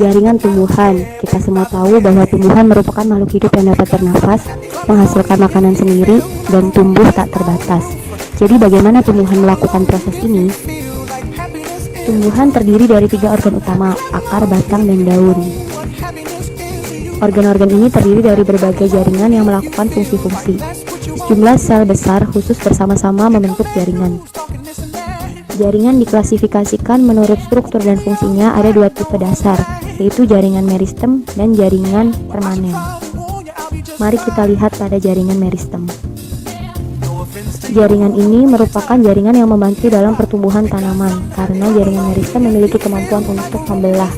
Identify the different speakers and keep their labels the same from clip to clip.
Speaker 1: Jaringan tumbuhan. Kita semua tahu bahwa tumbuhan merupakan makhluk hidup yang dapat bernafas, menghasilkan makanan sendiri, dan tumbuh tak terbatas. Jadi bagaimana tumbuhan melakukan proses ini? Tumbuhan terdiri dari 3 organ utama, akar, batang, dan daun. Organ-organ ini terdiri dari berbagai jaringan yang melakukan fungsi-fungsi. Sejumlah sel besar khusus bersama-sama membentuk jaringan. Jaringan diklasifikasikan menurut struktur dan fungsinya ada 2 tipe dasar, yaitu jaringan meristem dan jaringan permanen. Mari kita lihat pada jaringan meristem. Jaringan ini merupakan jaringan yang membantu dalam pertumbuhan tanaman, karena jaringan meristem memiliki kemampuan untuk membelah.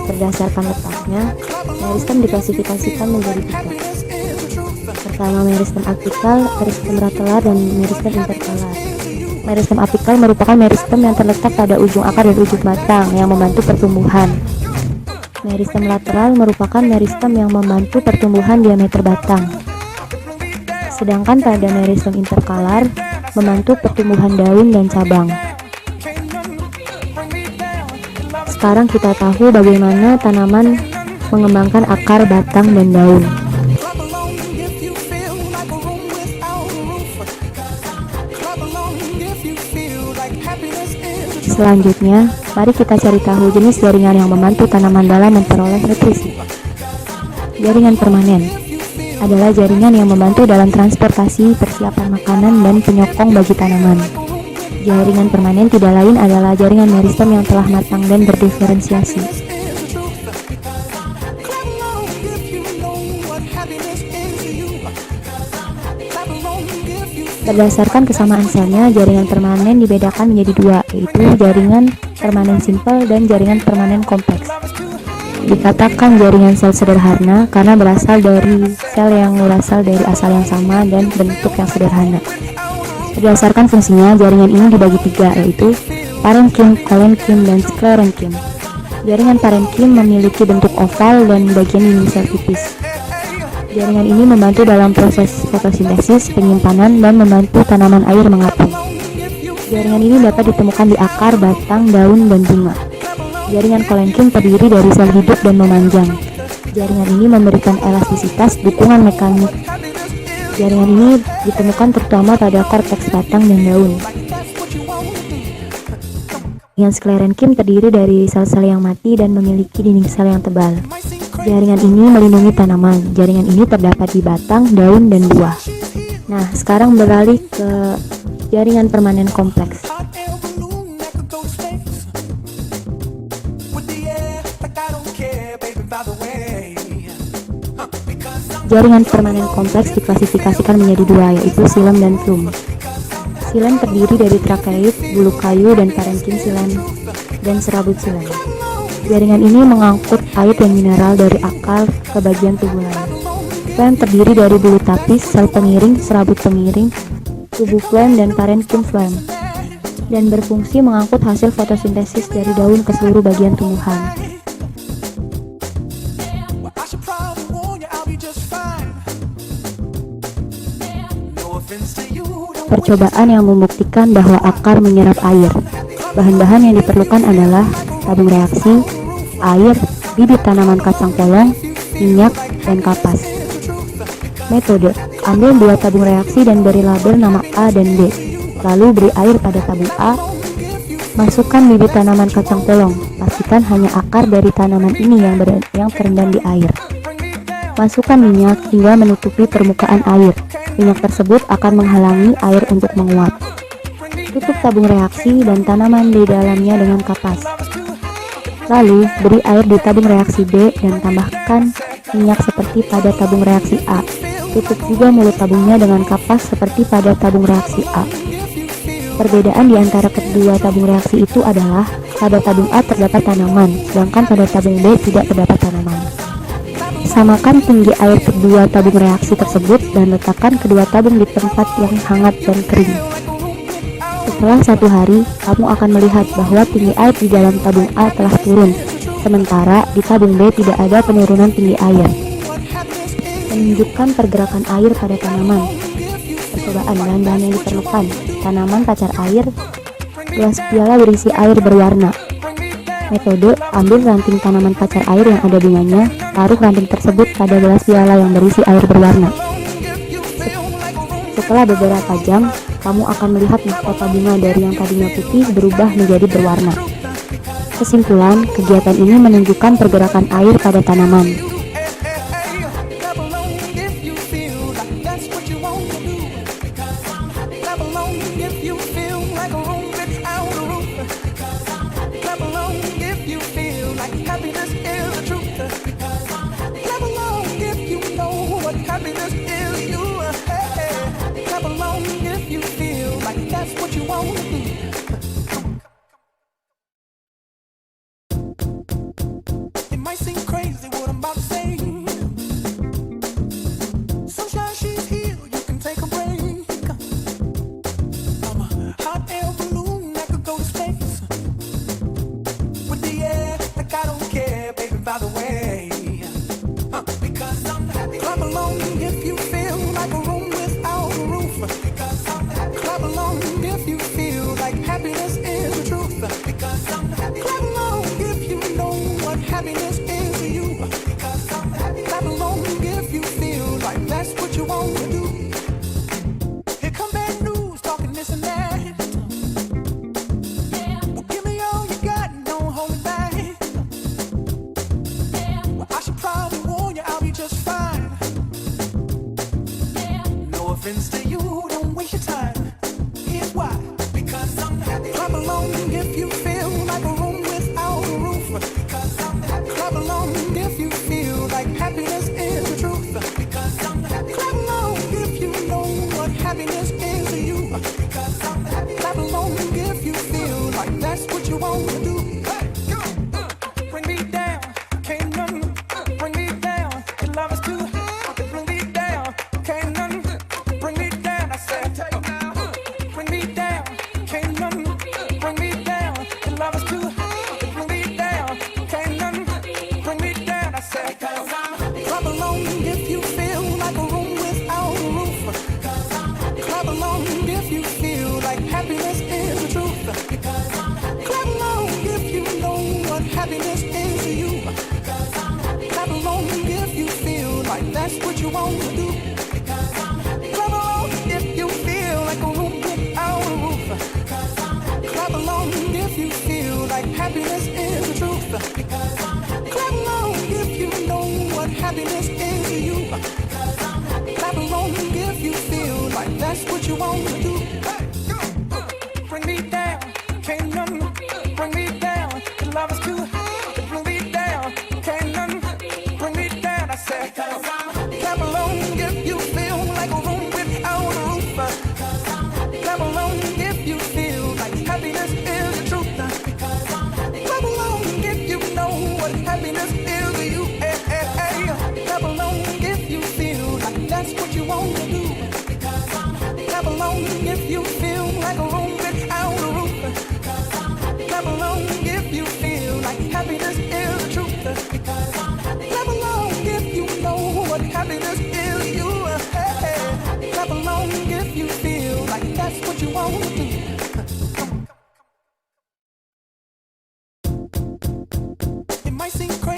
Speaker 1: Berdasarkan letaknya, meristem diklasifikasikan menjadi 3. Pertama, meristem apikal, meristem ratelar, dan meristem interkalar. Meristem apikal merupakan meristem yang terletak pada ujung akar dan ujung batang yang membantu pertumbuhan. Meristem lateral merupakan meristem yang membantu pertumbuhan diameter batang. Sedangkan pada meristem interkalar membantu pertumbuhan daun dan cabang. Sekarang kita tahu bagaimana tanaman mengembangkan akar, batang, dan daun. Selanjutnya, mari kita cari tahu jenis jaringan yang membantu tanaman dalam memperoleh nutrisi. Jaringan permanen adalah jaringan yang membantu dalam transportasi, persiapan makanan, dan penyokong bagi tanaman. Jaringan permanen tidak lain adalah jaringan meristem yang telah matang dan berdiferensiasi. Berdasarkan kesamaan selnya, jaringan permanen dibedakan menjadi 2, yaitu jaringan permanen simpel dan jaringan permanen kompleks. Dikatakan jaringan sel sederhana karena berasal dari sel yang berasal dari asal yang sama dan bentuk yang sederhana. Berdasarkan fungsinya, jaringan ini dibagi 3, yaitu parenkim, kolenkim, dan sklerenkim. Jaringan parenkim memiliki bentuk oval dan bagian dinding sel tipis. Jaringan ini membantu dalam proses fotosintesis, penyimpanan, dan membantu tanaman air mengapung. Jaringan ini dapat ditemukan di akar, batang, daun, dan bunga. Jaringan kolenkim terdiri dari sel hidup dan memanjang. Jaringan ini memberikan elastisitas, dukungan mekanik. Jaringan ini ditemukan terutama pada korteks batang dan daun. Jaringan sklerenkim terdiri dari sel-sel yang mati dan memiliki dinding sel yang tebal. Jaringan ini melindungi tanaman. Jaringan ini terdapat di batang, daun, dan buah. Nah, sekarang beralih ke jaringan permanen kompleks. Jaringan permanen kompleks diklasifikasikan menjadi 2, yaitu xilem dan phloem. Xilem terdiri dari trakeit, bulu kayu, dan parenkim xilem, dan serabut xilem. Jaringan ini mengangkut air dan mineral dari akar ke bagian tubuh lain. Phloem terdiri dari bulu tapis, sel pengiring, serabut pengiring, tubuh phloem, dan parenkim phloem, dan berfungsi mengangkut hasil fotosintesis dari daun ke seluruh bagian tumbuhan. Percobaan yang membuktikan bahwa akar menyerap air. Bahan-bahan yang diperlukan adalah tabung reaksi, air, bibit tanaman kacang polong, minyak, dan kapas. Metode: ambil 2 tabung reaksi dan beri label nama A dan B. Lalu beri air pada tabung A. Masukkan bibit tanaman kacang polong. Pastikan hanya akar dari tanaman ini yang terendam di air. Masukkan minyak hingga menutupi permukaan air. Minyak tersebut akan menghalangi air untuk menguap. Tutup tabung reaksi dan tanaman di dalamnya dengan kapas. Lalu, beri air di tabung reaksi B dan tambahkan minyak seperti pada tabung reaksi A. Tutup juga mulut tabungnya dengan kapas seperti pada tabung reaksi A. Perbedaan di antara kedua tabung reaksi itu adalah pada tabung A terdapat tanaman, sedangkan pada tabung B tidak terdapat tanaman. Samakan tinggi air kedua tabung reaksi tersebut dan letakkan kedua tabung di tempat yang hangat dan kering. Setelah 1 hari, kamu akan melihat bahwa tinggi air di dalam tabung A telah turun, sementara di tabung B tidak ada penurunan tinggi air. Menunjukkan pergerakan air pada tanaman. Percobaan bahan-bahan yang diperlukan: tanaman pacar air, gelas piala berisi air berwarna, Metode, ambil ranting tanaman pacar air yang ada bunganya, taruh ranting tersebut pada gelas piala yang berisi air berwarna. Setelah beberapa jam, kamu akan melihat mahkota bunga dari yang tadinya putih berubah menjadi berwarna. Kesimpulan, kegiatan ini menunjukkan pergerakan air pada tanaman.
Speaker 2: It might seem crazy.